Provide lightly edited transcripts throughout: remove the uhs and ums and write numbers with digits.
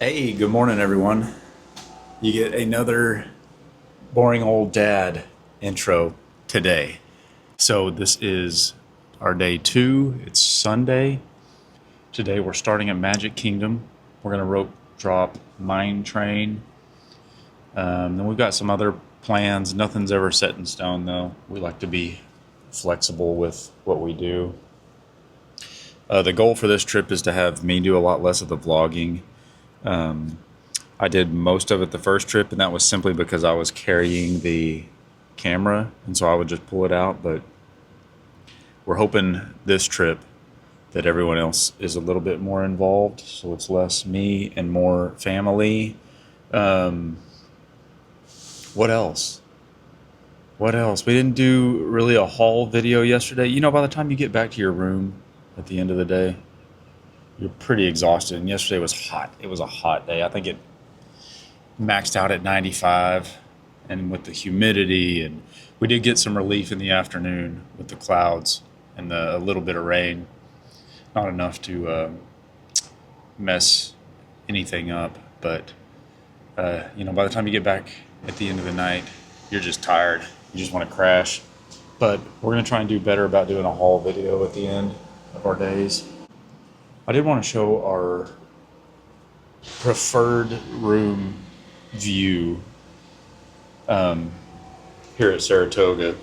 Hey, good morning, everyone. You get another boring old dad intro today. So, this is our day 2. It's Sunday. Today, we're starting at Magic Kingdom. We're going to rope drop Mine Train. Then we've got some other plans. Nothing's ever set in stone, though. We like to be flexible with what we do. The goal for this trip is to have me do a lot less of the vlogging. I did most of it the first trip, and that was simply because I was carrying the camera, and so I would just pull it out. But we're hoping this trip that everyone else is a little bit more involved, so it's less me and more family. What else? What else? We didn't do really a haul video yesterday. You know, by the time you get back to your room at the end of the day, you're pretty exhausted. And yesterday was hot. It was a hot day. I think it maxed out at 95. And with the humidity, and we did get some relief in the afternoon with the clouds and a little bit of rain. Not enough to mess anything up. But, by the time you get back at the end of the night, you're just tired. You just want to crash. But we're going to try and do better about doing a haul video at the end of our days. I did want to show our preferred room view here at Saratoga.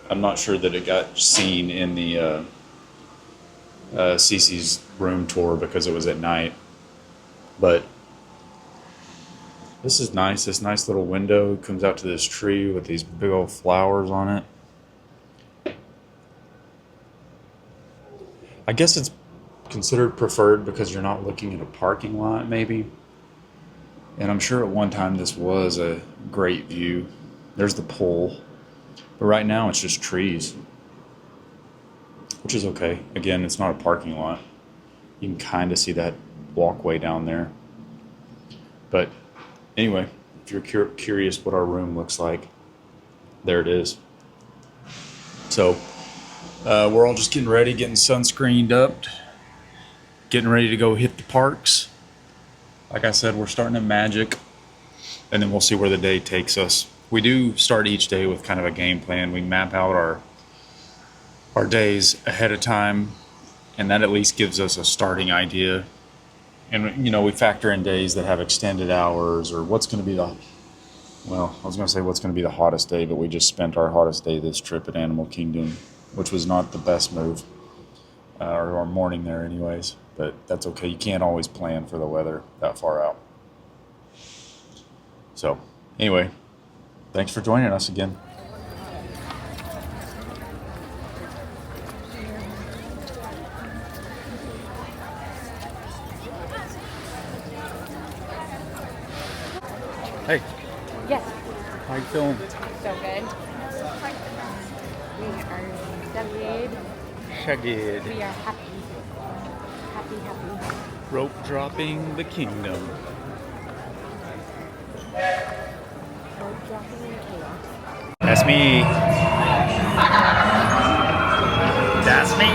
I'm not sure that it got seen in the Cece's room tour because it was at night. But this is nice. This nice little window comes out to this tree with these big old flowers on it. I guess it's considered preferred because you're not looking at a parking lot, maybe. And I'm sure at one time this was a great view. There's the pool. But right now it's just trees, which is okay. Again, it's not a parking lot. You can kind of see that walkway down there. But anyway, if you're curious what our room looks like, there it is. So we're all just getting ready, getting sunscreened up, getting ready to go hit the parks. Like I said, we're starting at Magic, and then we'll see where the day takes us. We do start each day with kind of a game plan. We map out our days ahead of time, and that at least gives us a starting idea. And, we factor in days that have extended hours, or what's going to be what's going to be the hottest day, but we just spent our hottest day this trip at Animal Kingdom, which was not the best move, or our morning there anyways. But that's okay. You can't always plan for the weather that far out. So, anyway, thanks for joining us again. Hey. Yes. How you feeling? So good. We are Shagged. We are happy. Happy. Rope dropping the kingdom. Rope dropping in chaos. That's me. That's me.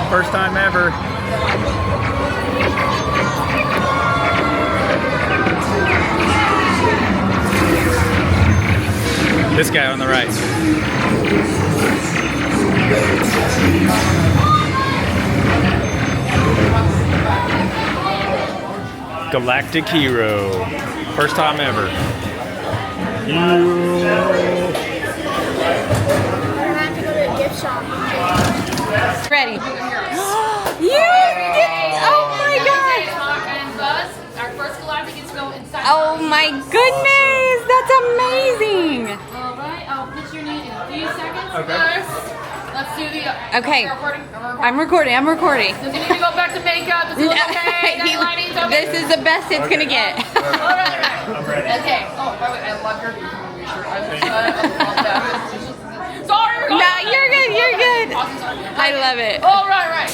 First time ever. This guy on the right. Galactic hero. First time ever. We're gonna have to go to a gift shop. Ready. You did. Oh my god. And Buzz, our first galactic is to go inside. Oh my goodness. That's amazing. All right, I'll put your name in a few seconds. Okay. First, let's do the. Okay. You're recording? I'm recording. Does he need to go back to makeup? Does he look okay? Is the lighting's okay? This is the best it's gonna get. All right. I'm ready. Okay. Oh, by the way, I love your shirt. I love that. Sorry. No, you're good. Awesome, sorry. I love it. All right.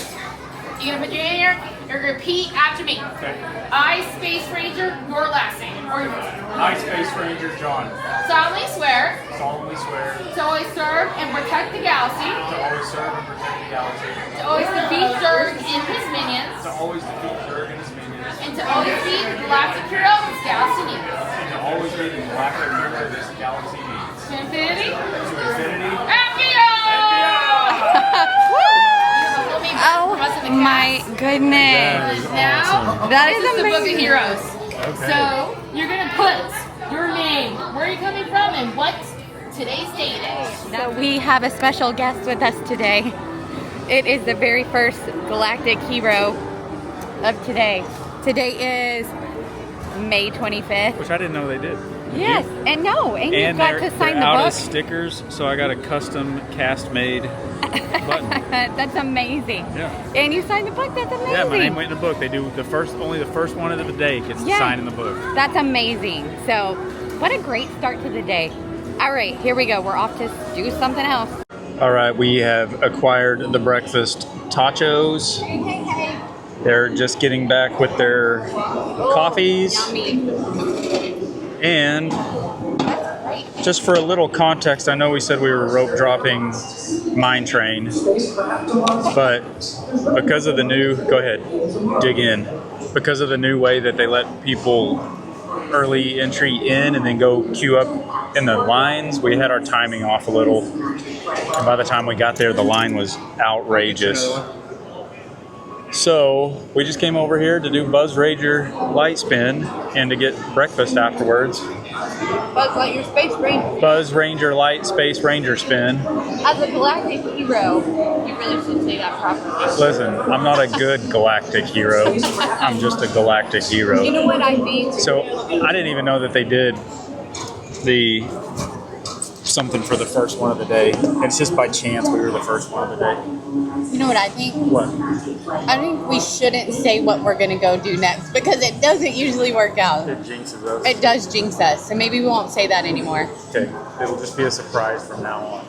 You're gonna put your hand here. You're gonna repeat after me. Okay. I, Space Ranger, your last name. Or your first name. I, Space Ranger John, Solemnly swear solemnly swear to always serve and protect the galaxy, to always serve and protect the galaxy, to always defeat Zurg and his minions, to always defeat Zurg and his minions, And to always be the galactic hero this galaxy needs. And to always be the galactic hero this galaxy needs. To infinity. To infinity. Oh my goodness. Now, That this is is the Book of amazing. Heroes. Okay. So, you're going to put your name, where you're coming from, and what today's date is. So we have a special guest with us today. It is the very first galactic hero of today. Today is May 25th. Which I didn't know they did. Yes, and you And got they're to sign the out book. of stickers, so I got a custom cast-made button. That's amazing. Yeah. And you signed the book. That's amazing. Yeah, my name went in the book. They do only the first one of the day gets to Yeah. sign in the book. That's amazing. So, what a great start to the day. All right, here we go. We're off to do something else. All right, we have acquired the breakfast tachos. They're just getting back with their coffees. And just for a little context, I know we said we were rope dropping Mine Train, but because of the new, go ahead, dig in. Because of the new way that they let people early entry in and then go queue up in the lines, we had our timing off a little. And by the time we got there, the line was outrageous. So we just came over here to do Buzz Ranger light spin and to get breakfast afterwards. Buzz Lightyear Space Ranger. Buzz Ranger light space ranger spin. As a galactic hero, you really should say that properly. Listen, I'm not a good galactic hero. I'm just a galactic hero. You know what I think? So I didn't even know that they did the something for the first one of the day. It's just by chance we were the first one of the day. You know what I think? What? I think we shouldn't say what we're gonna go do next because it doesn't usually work out. It jinxes us. It does jinx us, so maybe we won't say that anymore. Okay, it'll just be a surprise from now on.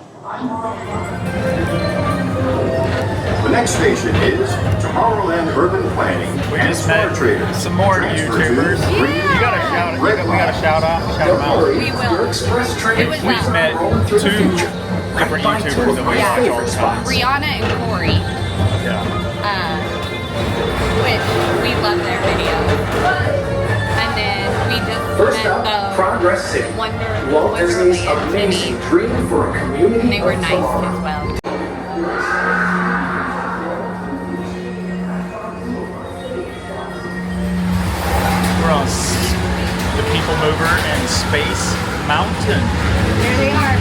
The next station is Tomorrowland Urban Planning We and just Smart met Traders. some more Transfer YouTubers. to You gotta shout it. We gotta shout them out. We will. Your express train It was We've that. met two different YouTubers that we watch all the time. Rihanna and Corey, Yeah. which we love their videos. And then we just First met up, Progress City. Walt Disney's Wonderland and amazing Timmy. dream for a community And they were of nice tomorrow. as well. We're on the People Mover and Space Mountain. There they are.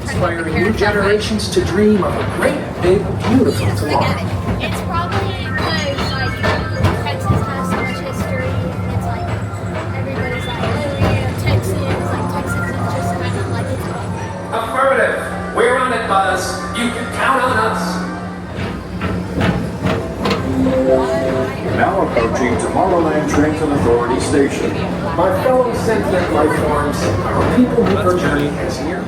Inspiring new generations to dream of a great, big, beautiful tomorrow. It's probably because like Texas has so much history. It's like everybody's like, oh yeah, Texas. Like Texas is just kind of like its own. Affirmative. We're on it, Buzz. You can count on us. Now approaching Tomorrowland Transit Authority Station. My fellow sentient life forms, our people mover journey is here.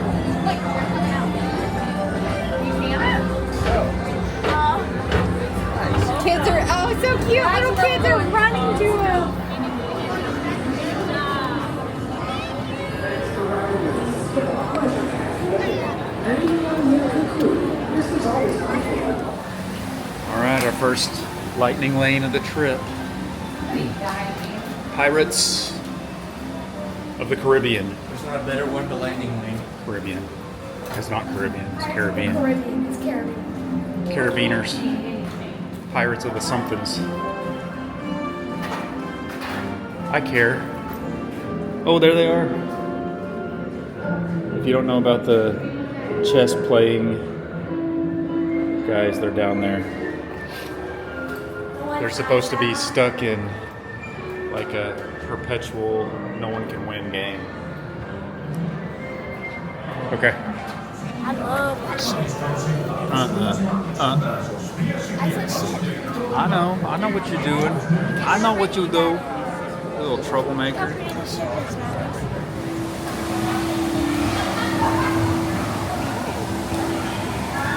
Kids are, oh, so cute. Little kids are running to him. All right, our first lightning lane of the trip. Pirates of the Caribbean. There's not a better one to landing lane. Caribbean. It's not Caribbean, it's Caribbean. Caribbean. It's Caribbean. Carabiners. Pirates of the somethings. I care. Oh, there they are. If you don't know about the chess playing guys, they're down there. They're supposed to be stuck in like a perpetual no one can win game. Okay. I love that shit. That's what shit. I know what you're doing. I know what you do. Little troublemaker.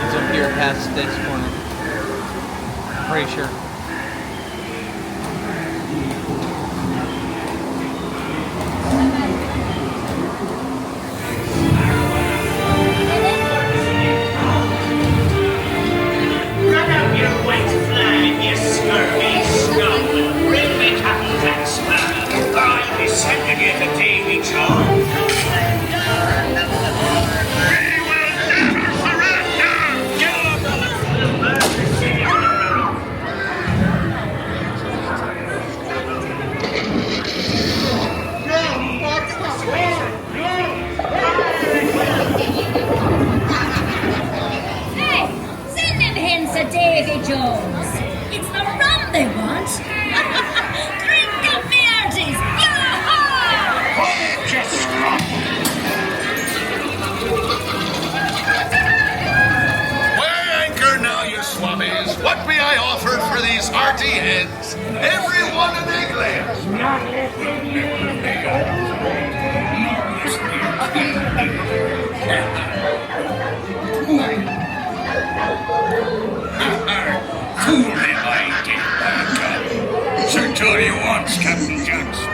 He's up here past this corner. Pretty sure. Jones. It's the rum they want. Drink up, me hearties. Weigh anchor now, you swabbies. What may I offer for these hearty heads? Everyone an egg layer. Cool it, I get back up. Search all you want, Captain Johnson.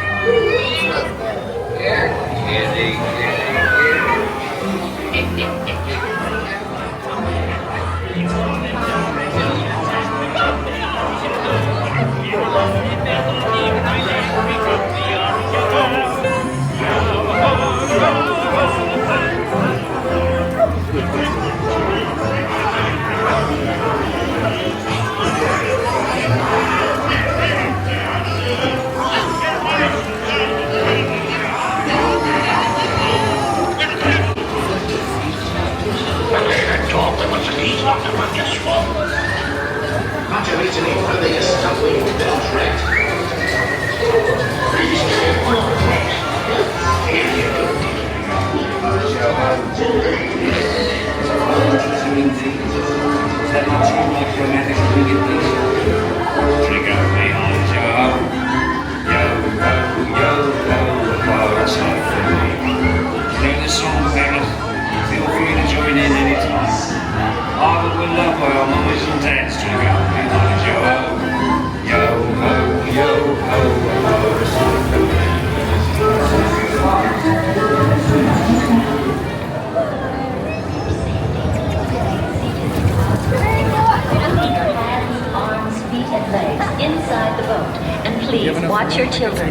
Inside the boat, and please watch your children.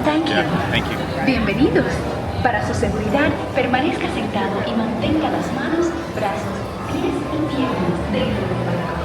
Thank you. Thank you. Bienvenidos. Para su seguridad, permanezca sentado y mantenga las manos, brazos, pies y piernas dentro del barco.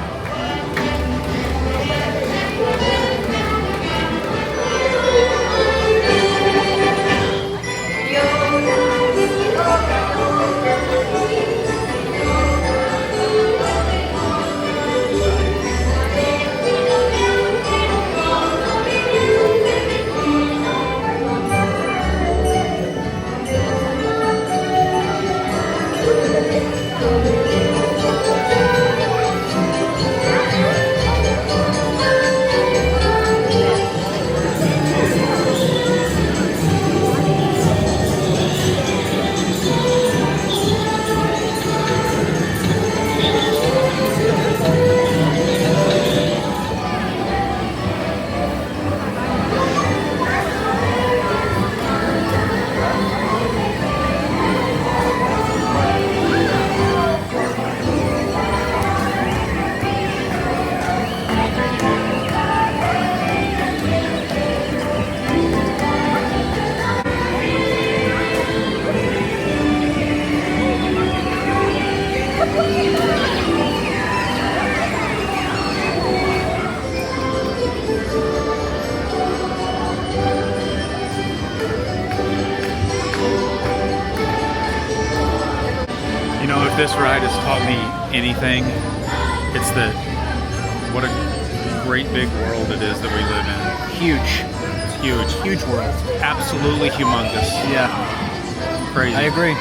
This ride has taught me anything, it's that what a great big world it is that we live in. Huge. It's huge. Huge world. Absolutely humongous. Yeah. Crazy. I agree.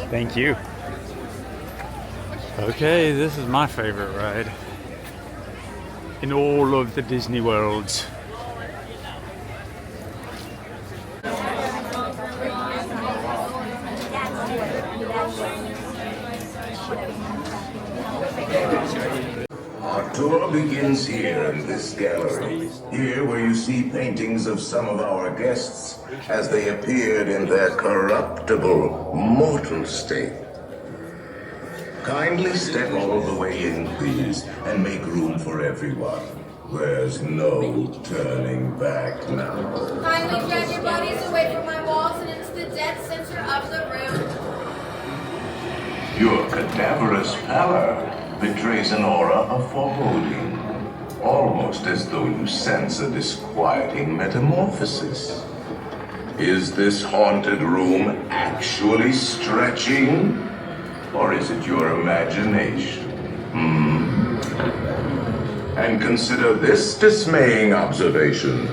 Thank you. Okay, this is my favorite ride in all of the Disney worlds. Our tour begins here in this gallery. Here where you see paintings of some of our guests as they appeared in their corruptible, mortal state. Kindly step all the way in, please, and make room for everyone. There's no turning back now. Kindly drag your bodies away from my walls and into the dead center of the room. Your cadaverous pallor betrays an aura of foreboding, almost as though you sense a disquieting metamorphosis. Is this haunted room actually stretching? Or is it your imagination? And consider this dismaying observation.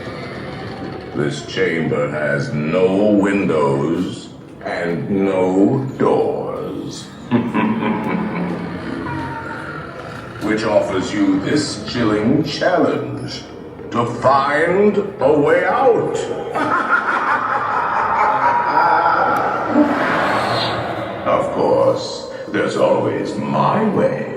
This chamber has no windows and no doors. Which offers you this chilling challenge to find a way out. Of course, there's always my way.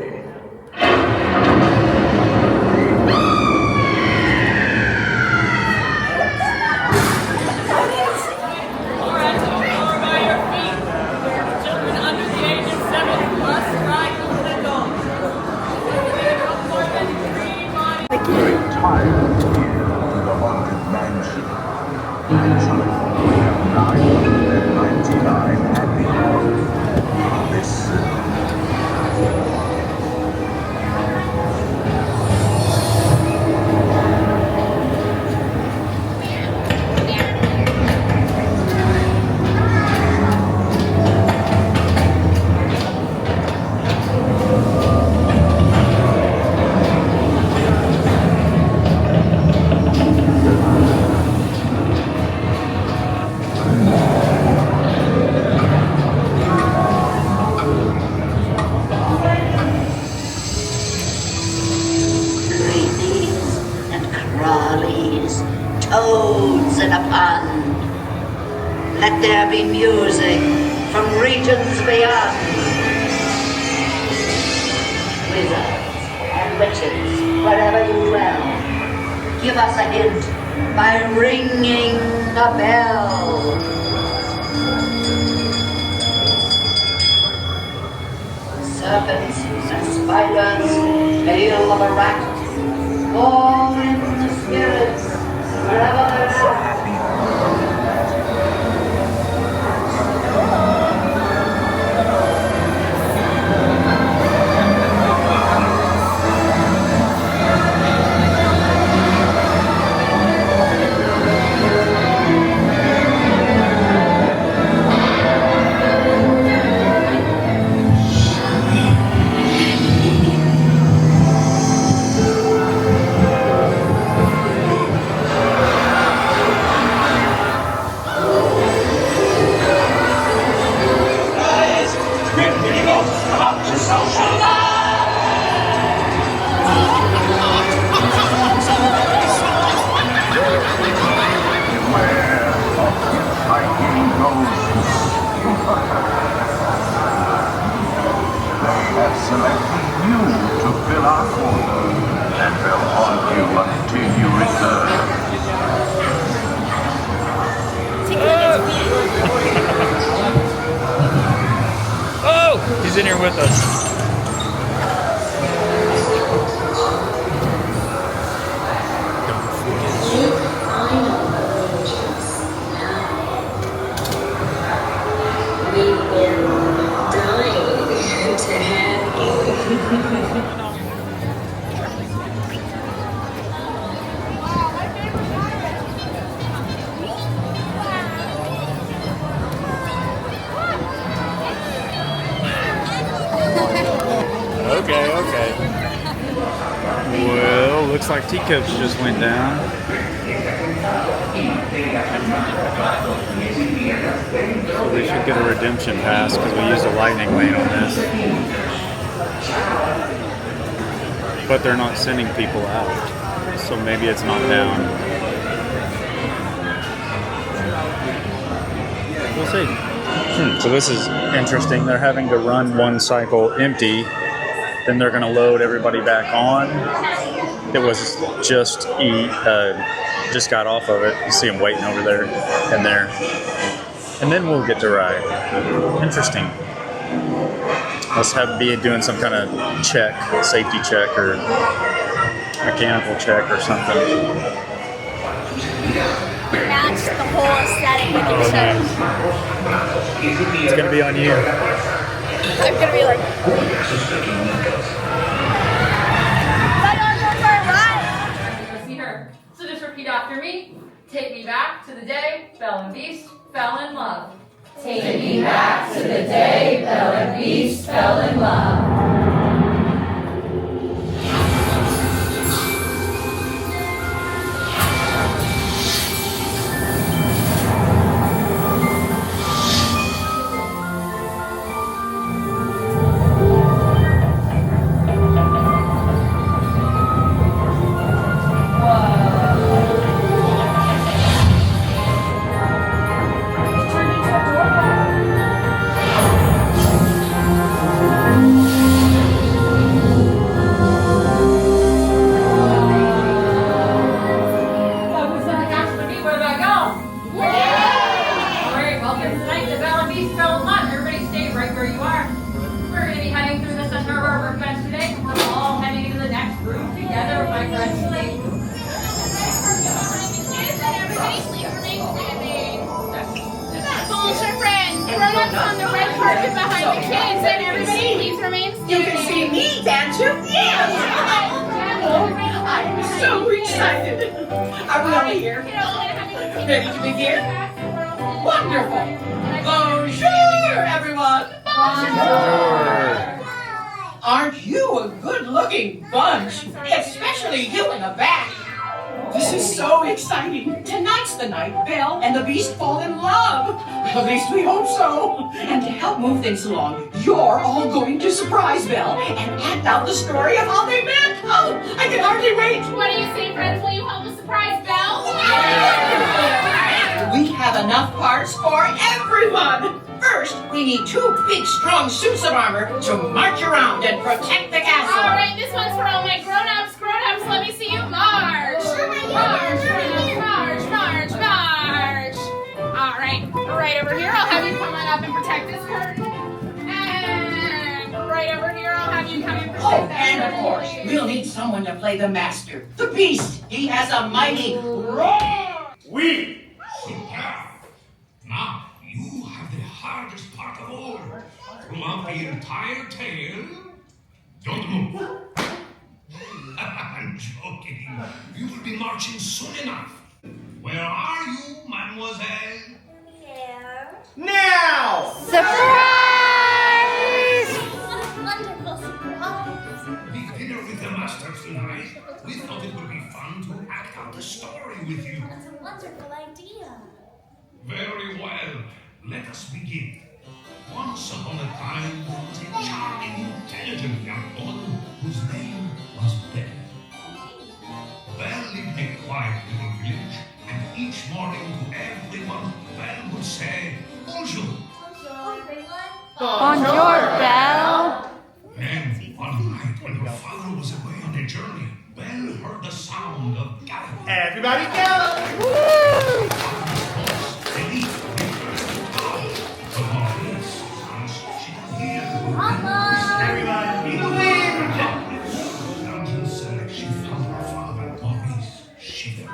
Toads in a pond. Let there be music from regions beyond. Wizards and witches, wherever you dwell, give us a hint by ringing a bell. Serpents and spiders, tail of a rat, all in the spirits. Wherever they're at. Selecting you to fill our quota, and they'll haunt you until you return. Oh, he's in here with us. Okay. Well, looks like teacups just went down. So we should get a redemption pass because we used a lightning lane on this. But they're not sending people out. So maybe it's not down. We'll see. So this is interesting. They're having to run one cycle empty. Then they're going to load everybody back on. It was just got off of it. You see them waiting over there and there. And then we'll get to ride. Interesting. Must have be doing some kind of check, safety check or mechanical check or something. Match the whole aesthetic of the show. It's going to be on you. I'm gonna be like, Go see her. So just repeat after me. Take me back to the day Belle and Beast fell in love. Take me back to the day Belle and Beast fell in love. On the red carpet behind the kids, and everybody please remain standing. You can see me, can't you? Yes! I'm so excited. Are we all here? Ready to begin? Wonderful. Bonjour, everyone. Bonjour. Aren't you a good-looking bunch? Especially you in the back. This is so exciting. Tonight's the night Belle and the Beast fall in love. At least we hope so. And to help move things along, you're all going to surprise Belle and act out the story of how they met. Oh, I can hardly wait. What do you say, friends? Will you help us surprise Belle? We have enough parts for everyone. First, we need 2 big, strong suits of armor to march around and protect the castle. All right, this one's for all my grown-ups. Grown-ups, let me see you march. March, march, march, march. All right, right over here, I'll have you come on up and protect this curtain. And right over here, I'll have you come and protect Oh, that and of curtain. course, we'll need someone to play the master, the Beast. He has a mighty roar. We. Superb. Now, you have the hardest part of all. Throughout the entire tale, don't move. I'm joking. You will be marching soon enough. Where are you, mademoiselle? Now! Surprise! what a wonderful surprise. Big dinner with the masters tonight. We thought it would be fun to act out the story with you. That's a wonderful idea. Very well. Let us begin. Once upon a time, there was a charming, intelligent young woman whose name was Belle. Belle lived in a quiet little village, and each morning to everyone, Belle would say, Bonjour. Bonjour, Belle. Then, one night, when her father was away on a journey, Belle heard the sound of galloping. Everybody gallop! Everybody, be the wind! She found her father, Maurice, shivering.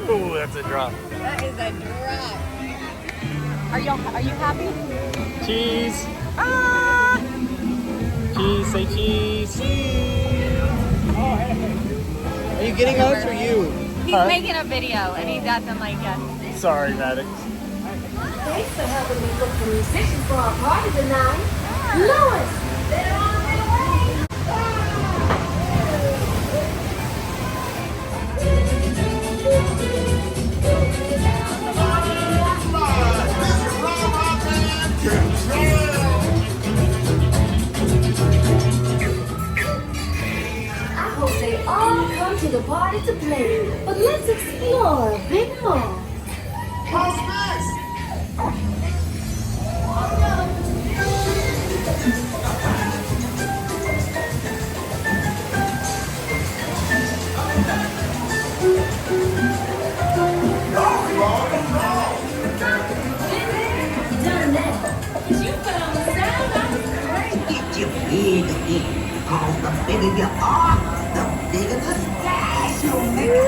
Ooh, that's a drop. That is a drop. Are you happy? Cheese. Ah! Cheese, say cheese. Are you getting us or you? He's making a video and he doesn't like us. Sorry, Maddox. Thanks for helping me book the musicians for our party tonight. Lois, they're on their way. I hope they all come to the party to play, but let's explore a bit more. How's this? Cause the bigger you are, the bigger the splash you'll make.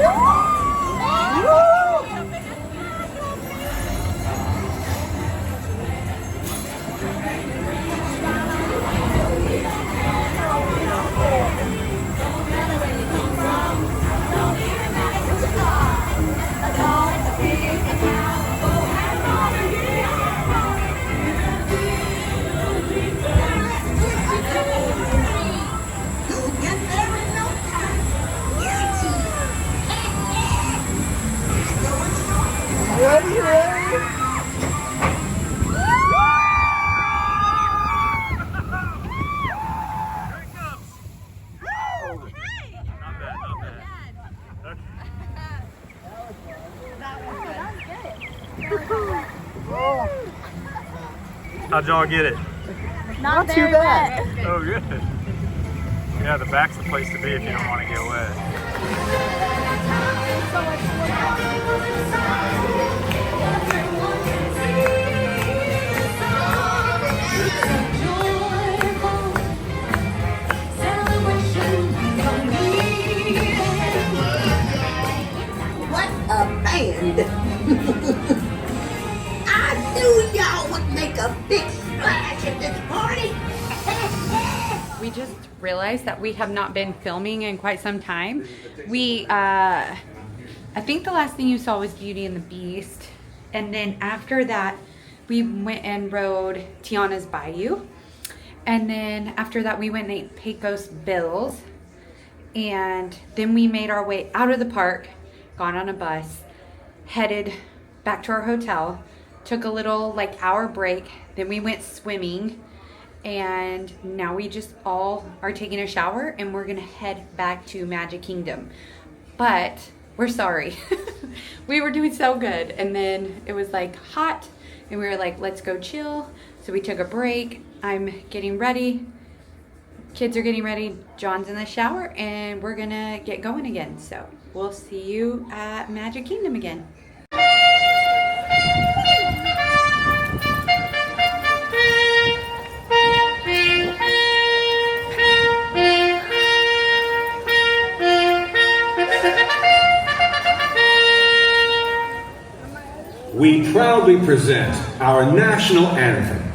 How'd y'all get it? Not too bad. Oh, good. Yeah, the back's the place to be if you don't want to get wet. What a band! I knew y'all would make a big splash at this party! We just realized that we have not been filming in quite some time. I think the last thing you saw was Beauty and the Beast. And then after that, we went and rode Tiana's Bayou. And then after that, we went and ate Pecos Bills. And then we made our way out of the park, got on a bus, headed back to our hotel, took a little hour break. Then we went swimming. And now we just all are taking a shower and we're gonna head back to Magic Kingdom. But we're sorry. We were doing so good and then it was hot and we were like, let's go chill. So we took a break. I'm getting ready. Kids are getting ready. John's in the shower and we're gonna get going again. So we'll see you at Magic Kingdom again. We proudly present our national anthem.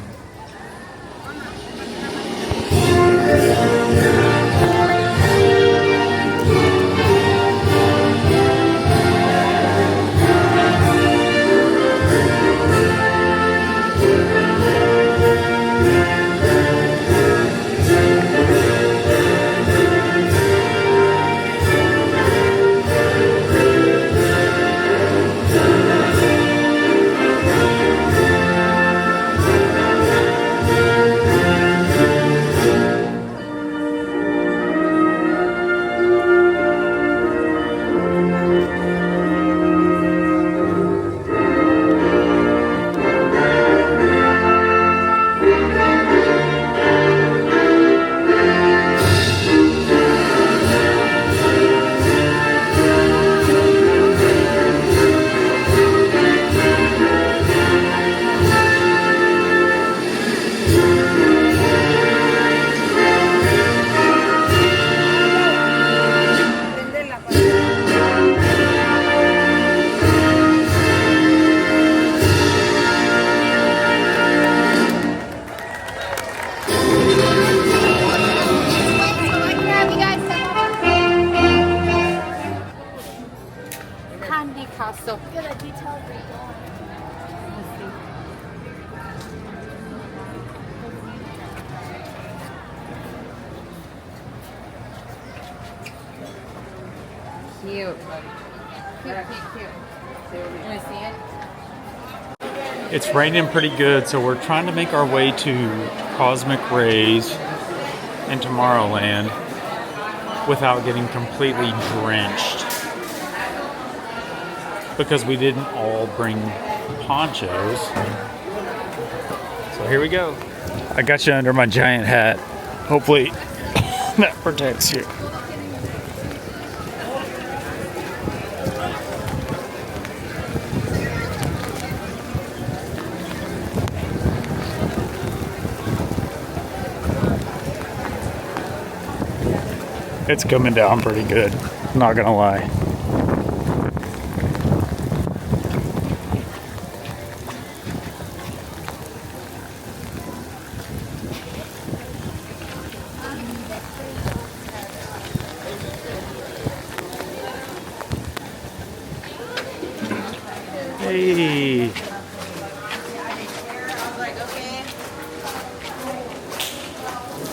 Candy Castle. Get a detailed Cute. Cute, cute, cute. You want to see it? It's raining pretty good, so we're trying to make our way to Cosmic Rays and Tomorrowland without getting completely drenched. Because we didn't all bring ponchos. So here we go. I got you under my giant hat. Hopefully that protects you. It's coming down pretty good. Not gonna lie. Hey.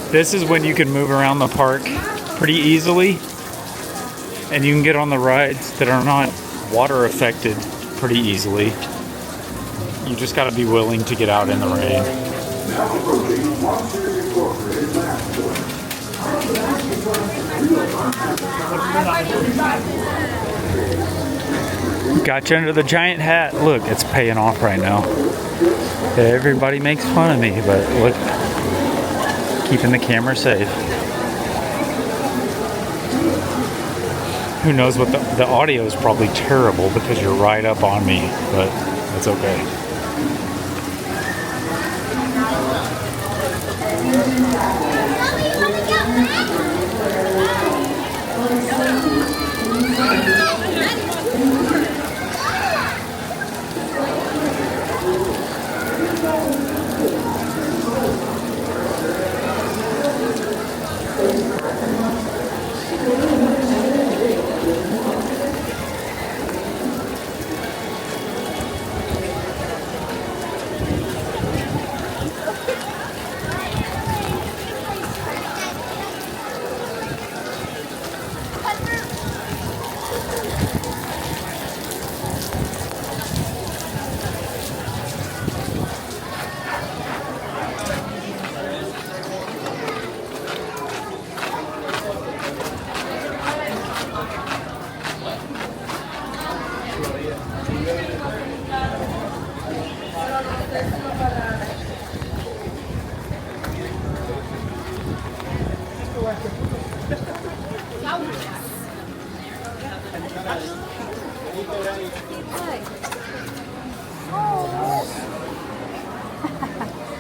This is when you can move around the park pretty easily, and you can get on the rides that are not water affected pretty easily. You just got to be willing to get out in the rain. Got you under the giant hat. Look, it's paying off right now. Everybody makes fun of me, but look, keeping the camera safe. Who knows what the audio is probably terrible because you're right up on me, but that's okay.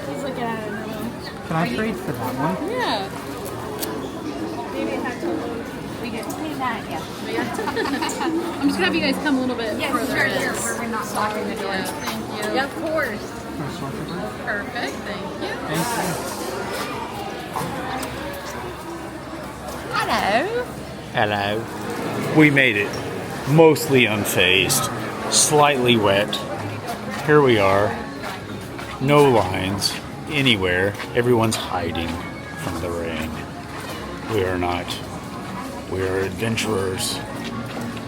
He's looking at it now. Can I trade for that one? Yeah. Maybe it had to load. We get that, yeah. I'm just gonna have you guys come a little bit further in. Where we're not blocking the door. Yeah, thank you. Yeah, of course. Perfect, thank you. Hello. Hello. We made it. Mostly unfazed. Slightly wet. Here we are. No lines anywhere. Everyone's hiding from the rain. We are not. We are adventurers.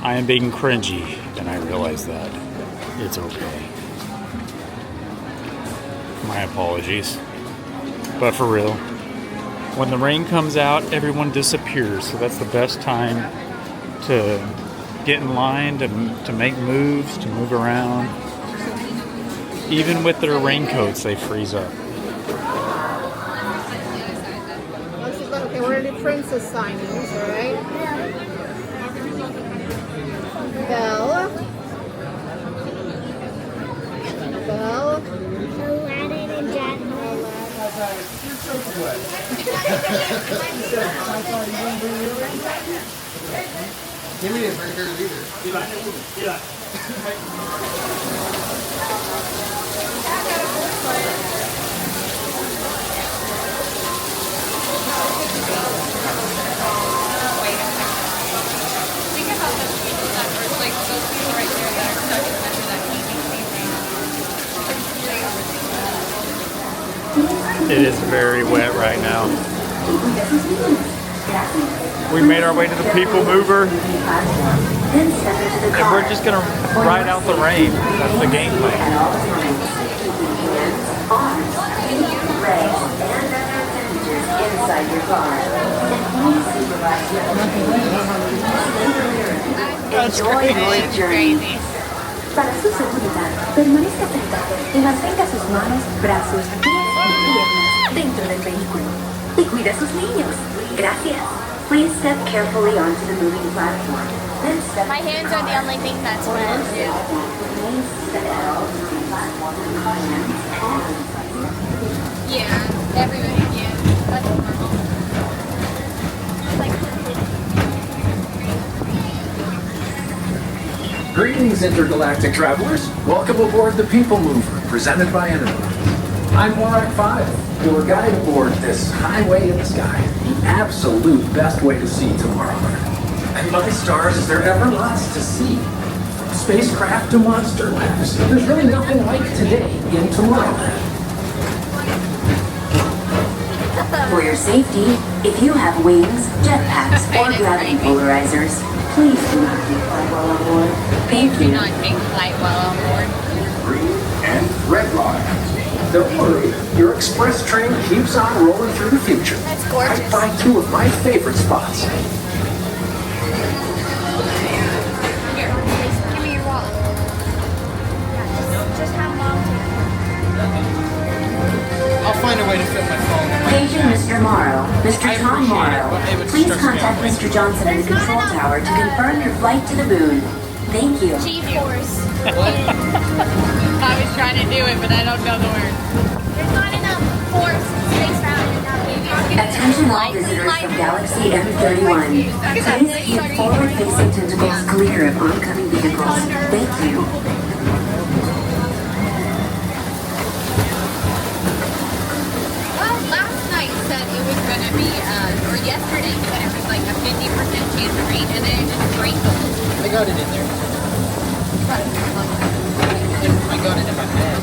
I am being cringy, and I realize that. It's okay. My apologies. But for real, when the rain comes out, everyone disappears. So that's the best time to get in line, to make moves, to move around. Even with their raincoats, they freeze up. Okay, what are the princess signings, alright? Belle. Belle. Aladdin and Jasmine. It is very wet right now. We made our way to the People Mover, and we're just gonna ride out the rain. That's the game That's crazy. Para su seguridad, permanezca sentado y mantenga sus manos, brazos, pies y piernas dentro del vehículo. Y cuida a sus niños. Gracias. Please step carefully onto the moving platform. Then step. My hands are the only thing that's wet. Yeah, everybody, yeah. That's normal. Like, Greetings, intergalactic travelers. Welcome aboard the People Mover, presented by Enterprise. I'm Morak 5, your guide aboard this highway in the sky, the absolute best way to see Tomorrowland. And my stars, is there ever lots to see? From spacecraft to monster labs, there's really nothing like today in Tomorrowland. For your safety, if you have wings, jetpacks, or gravity polarizers, please do not take flight while on board. Thank you. Do not take flight while on board. Green and red line. Don't worry, your express train keeps on rolling through the future. That's gorgeous. I find two of my favorite spots. Here, give me your wallet. Yeah, just have mom take I'll find a way to fit my phone. Paging Mr. Morrow. Mr. Tom Morrow, please contact Mr. Johnson in the control tower to confirm your flight to the moon. Thank you. G-force. I was trying to do it, but I don't know the word. There's not enough force in space travel. Attention all visitors from Galaxy M31. Please keep forward-facing tentacles clear of oncoming vehicles. Thank you. Well, last night said it was going to be, or yesterday said it was like a 50% chance of rain, and then it just sprinkled. I got it in there. I got it in my bag.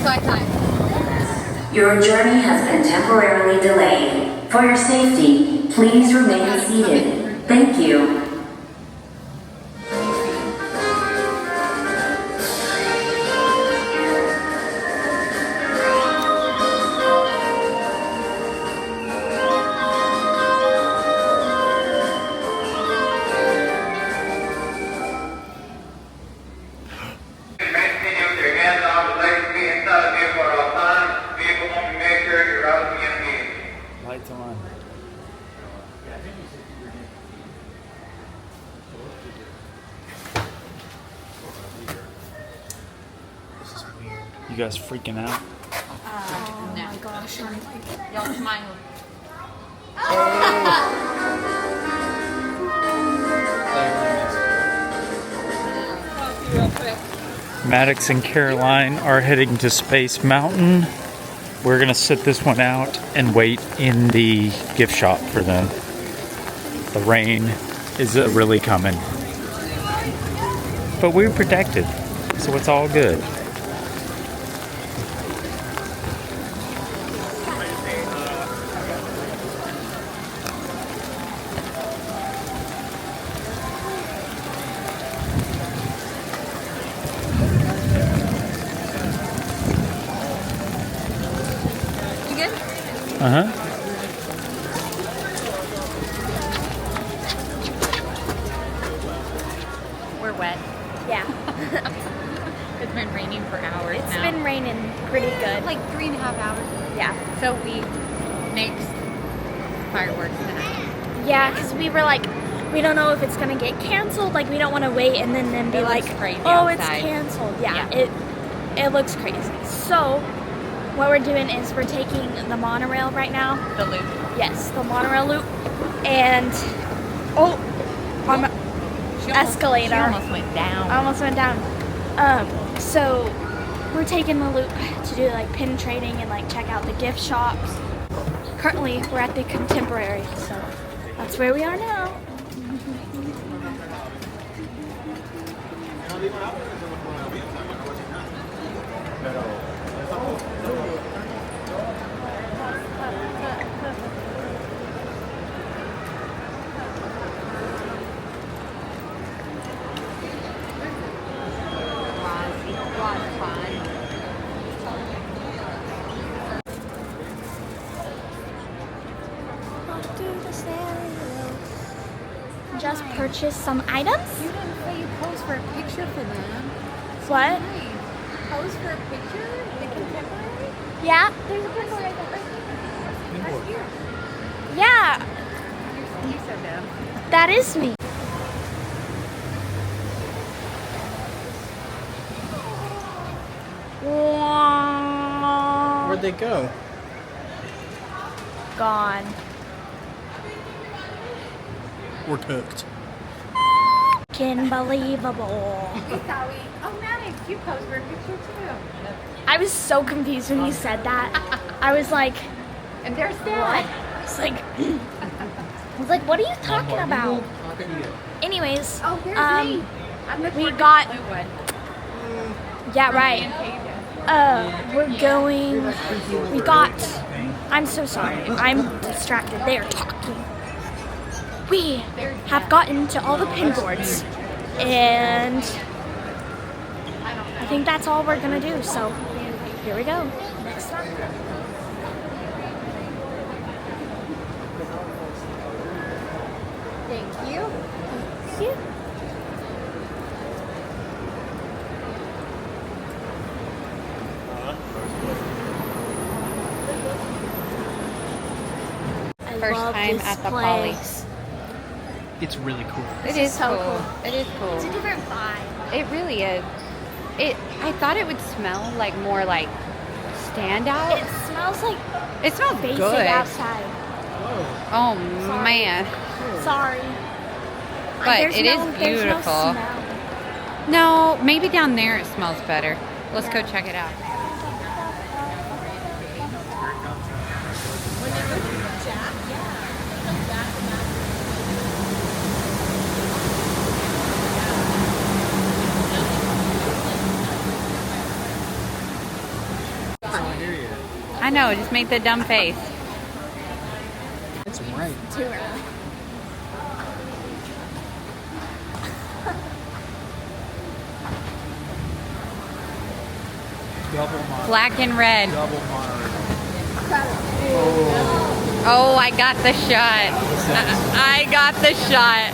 So I thought, Your journey has been temporarily delayed. For your safety, please remain seated. Thank you. Lights on. You guys freaking out? oh my gosh. Y'all smile. Maddox and Caroline are heading to Space Mountain. We're gonna sit this one out and wait in the gift shop for them. The rain is really coming. But we're protected, so it's all good. Uh-huh. We're wet. Yeah. It's been raining for hours It's now. been raining pretty good. Like 3.5 hours. Yeah. So we next fireworks tonight. Yeah, because we were like, we don't know if it's gonna get canceled. Like, we don't want to wait and then be It like, looks crazy oh, it's outside. canceled. Yeah, Yeah. it looks crazy. So what we're doing is we're taking the monorail right now. The loop. Yes, the monorail loop, and on the escalator. She almost went down. I almost went down. So we're taking the loop to do like pin trading and like check out the gift shops. Currently, we're at the Contemporary, so that's where we are now. Just purchased some items. You didn't say you posed for a picture for them. What? Pose for a picture? The Contemporary? Yeah, there's a picture right there. Right here. Yeah, You're so dumb. that is me. Where'd they go? Gone. We're cooked. Unbelievable. Hey, Sally. Oh, Maddox, you posed for a picture too. I was so confused when he said that. I was like, And there's what? Dad. I was like, what are you talking about? Anyways, Oh, there's me. we got, Blue one. yeah, right. We're going, we got, I'm so sorry. I'm distracted. They are talking. We have gotten to all the pin boards, and I think that's all we're gonna do. So here we go. Next one. Thank you. Thank you. I First love time this at the Poly. place. It's really cool. It is so cool. It is cool. It's a different vibe. It really is. I thought it would smell like more like standout. It smells like It smells basic good. outside. Oh Sorry. man. Sorry. But There's it is no beautiful. smell. No, maybe down there it smells better. Let's go check it out. I know, just make the dumb face. It's right. Too early. Double monorail. Black and red. Double monorail. Oh, I got the shot. I got the shot.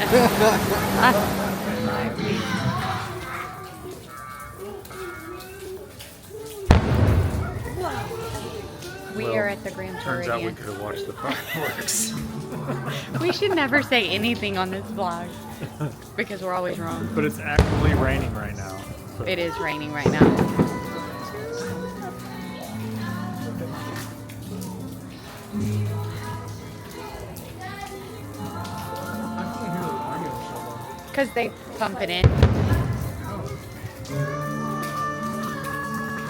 We are at the Grand Turns out we Floridian. could have watched the fireworks. We should never say anything on this vlog because we're always wrong. But it's actually raining right now. So. It is raining right now. Because they pump it in.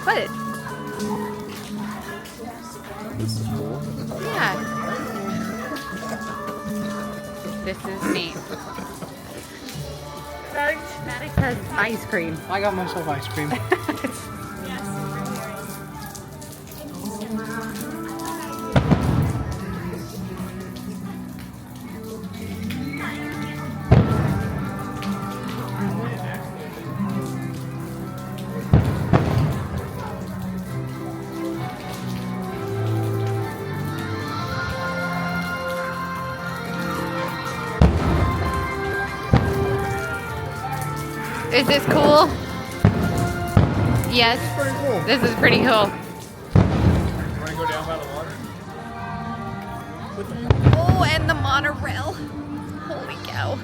What? This is cool. Yeah. This is neat. Maddox has ice cream. I got myself ice cream. Is this cool? Yes. Pretty cool. This is pretty cool. Want to go down by the water? Oh, and the monorail. Holy cow.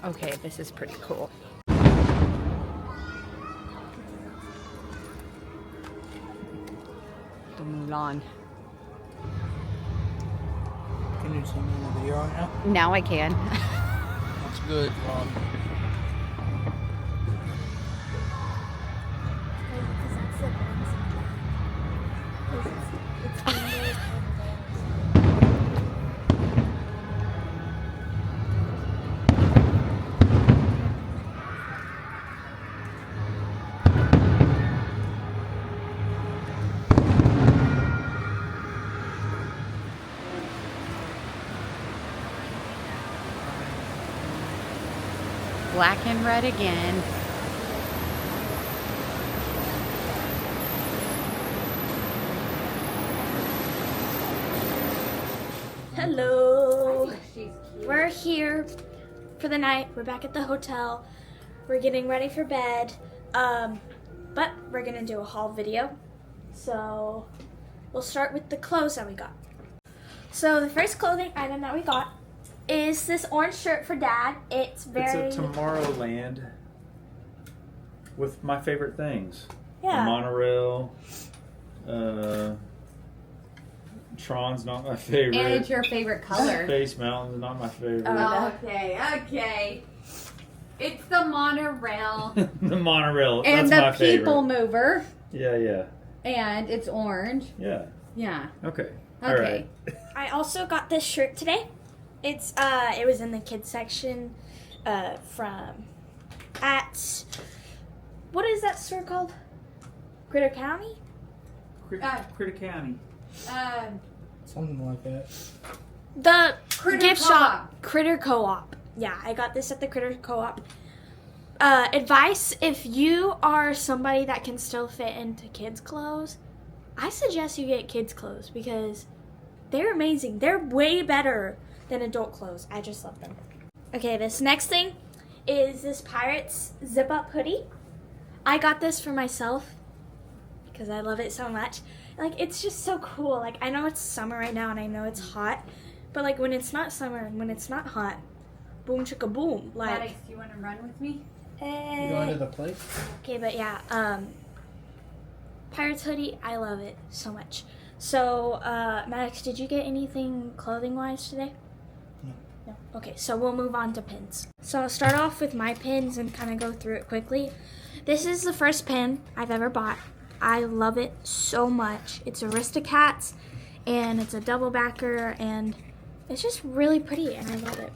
Okay, this is pretty cool. The Mulan. Can you see me in the video right now? Now I can. That's good, Rob. Black and red again. Hello. We're here for the night. We're back at the hotel. We're getting ready for bed. But we're gonna do a haul video. So we'll start with the clothes that we got. So the first clothing item that we got is this orange shirt for Dad. It's very... It's a Tomorrowland with my favorite things. Yeah. The monorail. Tron's not my favorite. And it's your favorite color. Space Mountain's not my favorite. Okay. It's the monorail. The monorail. And that's my the favorite. people mover. Yeah. And it's orange. Yeah. Yeah. Okay. Okay. All right. I also got this shirt today. It's it was in the kids section what is that store called? Critter County? Critter County. Something like that. The Critter gift Co-op. shop. Critter Co-op. Yeah, I got this at the Critter Co-op. Advice, if you are somebody that can still fit into kids' clothes, I suggest you get kids' clothes because they're amazing. They're way better than adult clothes. I just love them. Okay, this next thing is this Pirates zip-up hoodie. I got this for myself because I love it so much. Like, it's just so cool. Like, I know it's summer right now and I know it's hot, but like when it's not summer and when it's not hot, boom chicka boom. Like, Maddox, do you want to run with me? You going to the place? Okay, but yeah, Pirates hoodie, I love it so much. So, Maddox, did you get anything clothing-wise today? No. Okay, so we'll move on to pins. So I'll start off with my pins and kind of go through it quickly. This is the first pin I've ever bought. I love it so much. It's Aristocats, and it's a double backer, and it's just really pretty, and I love it.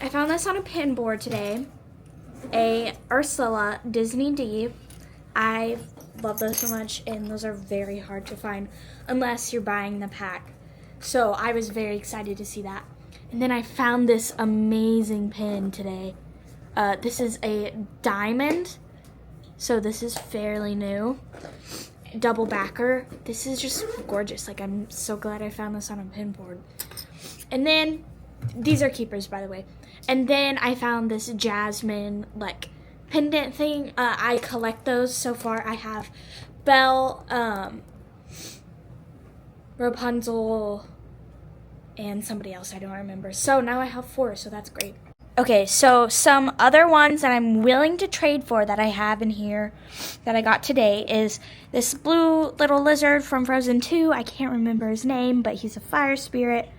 I found this on a pin board today. A Ursula Disney D. I love those so much, and those are very hard to find unless you're buying the pack. So I was very excited to see that. And then I found this amazing pin today. This is a diamond, so this is fairly new. Double backer. This is just gorgeous. Like, I'm so glad I found this on a pin board. And then, these are keepers, by the way. And then I found this jasmine, like, pendant thing. I collect those so far. I have Belle, Rapunzel, and somebody else I don't remember. So now I have 4, so that's great. Okay, so some other ones that I'm willing to trade for that I have in here that I got today is this blue little lizard from Frozen 2. I can't remember his name, but he's a fire spirit.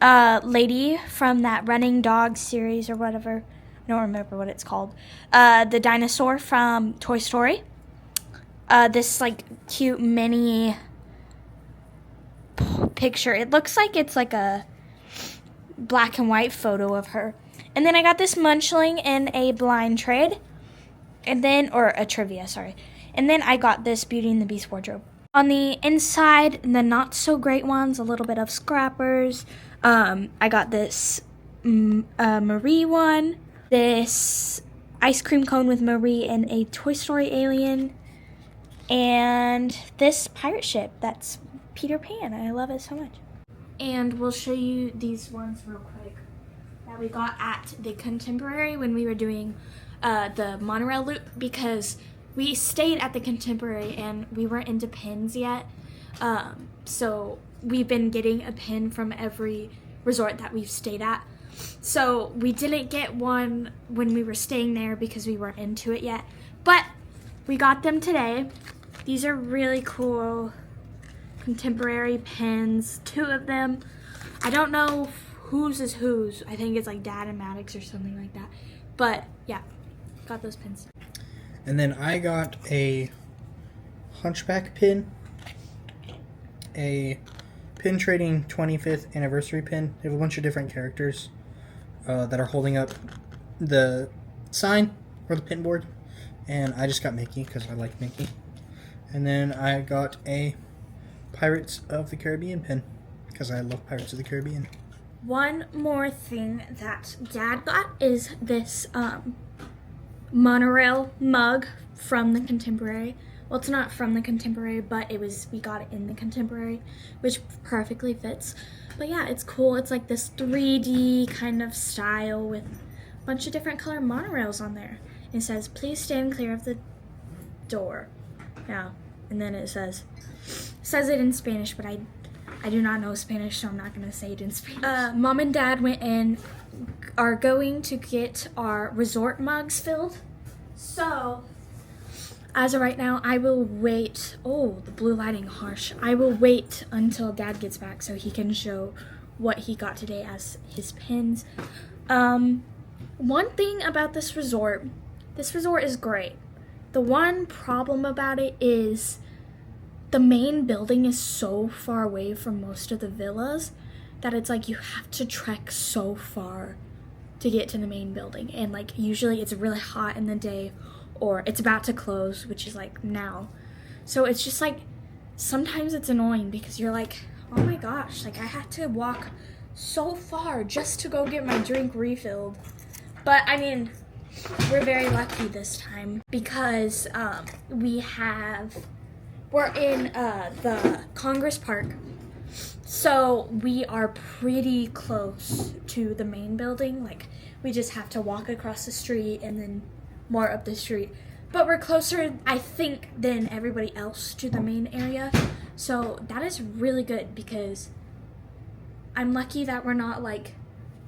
Lady from that Running Dog series or whatever. I don't remember what it's called. The dinosaur from Toy Story. This like cute mini picture. It looks like it's like a black and white photo of her. And then I got this munchling in a blind trade. And then, or a trivia, sorry. And then I got this Beauty and the Beast wardrobe. On the inside, the not so great ones, a little bit of scrappers. I got this Marie one. This ice cream cone with Marie and a Toy Story alien. And this pirate ship that's Peter Pan. I love it so much. And we'll show you these ones real quick that we got at the Contemporary when we were doing the monorail loop, because we stayed at the Contemporary and we weren't into pins yet. So we've been getting a pin from every resort that we've stayed at. So we didn't get one when we were staying there because we weren't into it yet. But we got them today. These are really cool Contemporary pins, 2 of them. I don't know whose is whose. I think it's like Dad and Maddox or something like that. But yeah, got those pins. And then I got a Hunchback pin, a Pin Trading 25th anniversary pin. They have a bunch of different characters that are holding up the sign or the pin board. And I just got Mickey because I like Mickey. And then I got a Pirates of the Caribbean pin because I love Pirates of the Caribbean. One more thing that Dad got is this monorail mug from the Contemporary. Well, it's not from the Contemporary, but we got it in the Contemporary, which perfectly fits. But yeah, it's cool. It's like this 3D kind of style with a bunch of different color monorails on there. It says, "Please stand clear of the door." Yeah, and then it says, says it in Spanish, but I do not know Spanish, so I'm not gonna say it in Spanish. Mom and Dad went in, are going to get our resort mugs filled. So, as of right now, I will wait. Oh, the blue lighting harsh. I will wait until Dad gets back so he can show what he got today as his pins. One thing about this resort is great. The one problem about it is the main building is so far away from most of the villas that it's like you have to trek so far to get to the main building. And like usually it's really hot in the day or it's about to close, which is like now. So it's just like sometimes it's annoying because you're like, oh my gosh, like I had to walk so far just to go get my drink refilled. But I mean, we're very lucky this time because we're in the Congress Park, so we are pretty close to the main building. Like we just have to walk across the street and then more up the street. But we're closer, I think, than everybody else to the main area. So that is really good because I'm lucky that we're not like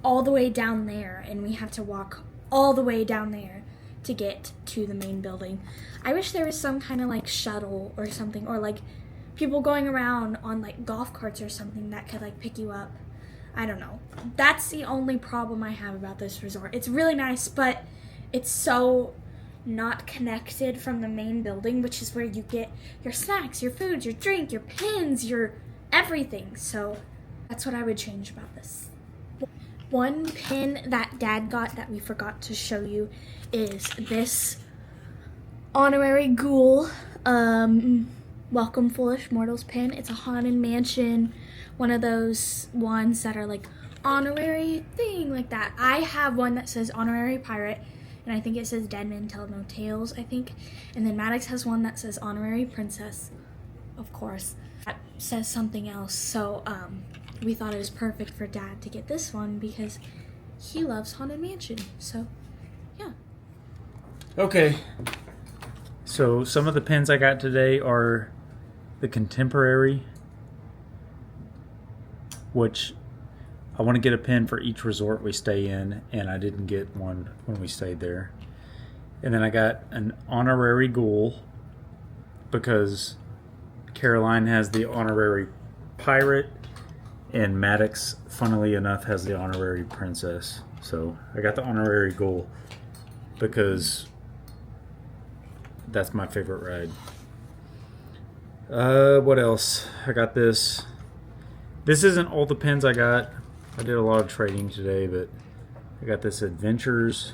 all the way down there and we have to walk all the way down there to get to the main building. I wish there was some kind of like shuttle or something, or like people going around on like golf carts or something that could like pick you up. I don't know. That's the only problem I have about this resort. It's really nice, but it's so not connected from the main building, which is where you get your snacks, your food, your drink, your pins, your everything. So that's what I would change about this. One pin that Dad got that we forgot to show you is this honorary ghoul welcome foolish mortals pin. It's a haunted mansion, one of those ones that are like honorary thing like that. I have one that says honorary pirate, and I think it says dead men tell no tales, I think. And then Maddox has one that says honorary princess, of course. That says something else. So we thought it was perfect for Dad to get this one because he loves haunted mansion. So yeah. Okay. So some of the pins I got today are the contemporary, which I want to get a pin for each resort we stay in, and I didn't get one when we stayed there. And then I got an honorary ghoul because Caroline has the honorary pirate and Maddox, funnily enough, has the honorary princess. So I got the honorary ghoul because that's my favorite ride. What else? I got this. This isn't all the pins I got. I did a lot of trading today, but I got this Adventures.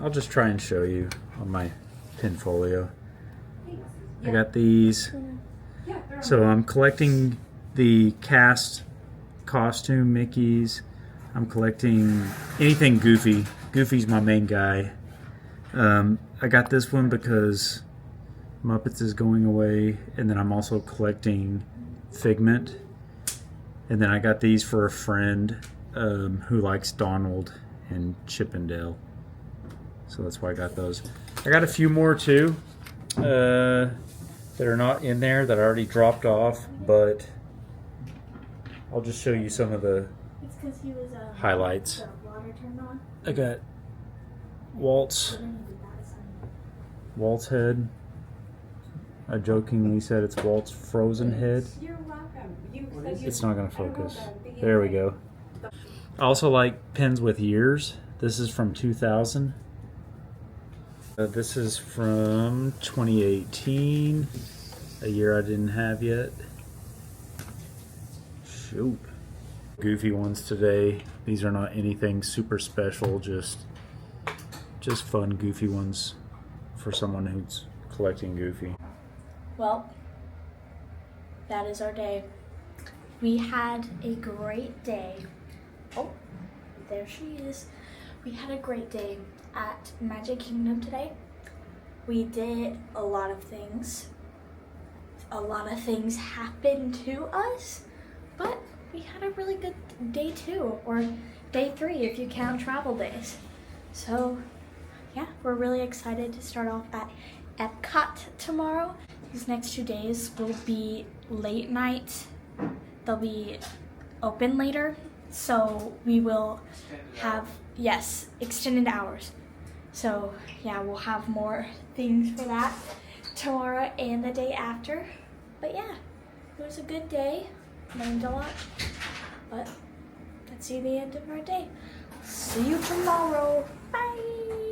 I'll just try and show you on my pin folio. I got these. So I'm collecting the cast costume Mickeys. I'm collecting anything Goofy. Goofy's my main guy. I got this one because Muppets is going away, and then I'm also collecting Figment. And then I got these for a friend who likes Donald and Chip and Dale. So that's why I got those. I got a few more too that are not in there that I already dropped off, but I'll just show you some of the highlights. I got Walt's head. I jokingly said it's Walt's frozen head. It's not going to focus. There we go. I also like pins with years. This is from 2000. This is from 2018, a year I didn't have yet. Shoot. Goofy ones today. These are not anything super special, just fun Goofy ones for someone who's collecting Goofy. Well, that is our day. We had a great day. Oh, there she is. We had a great day at Magic Kingdom today. We did a lot of things. A lot of things happened to us, but we had a really good day too, or day 3 if you count travel days. So yeah, we're really excited to start off at Epcot tomorrow. These next 2 days will be late night. They'll be open later. So we will have, yes, extended hours. So yeah, we'll have more things for that tomorrow and the day after. But yeah, it was a good day. Learned a lot. But that's the end of our day. See you tomorrow. Bye.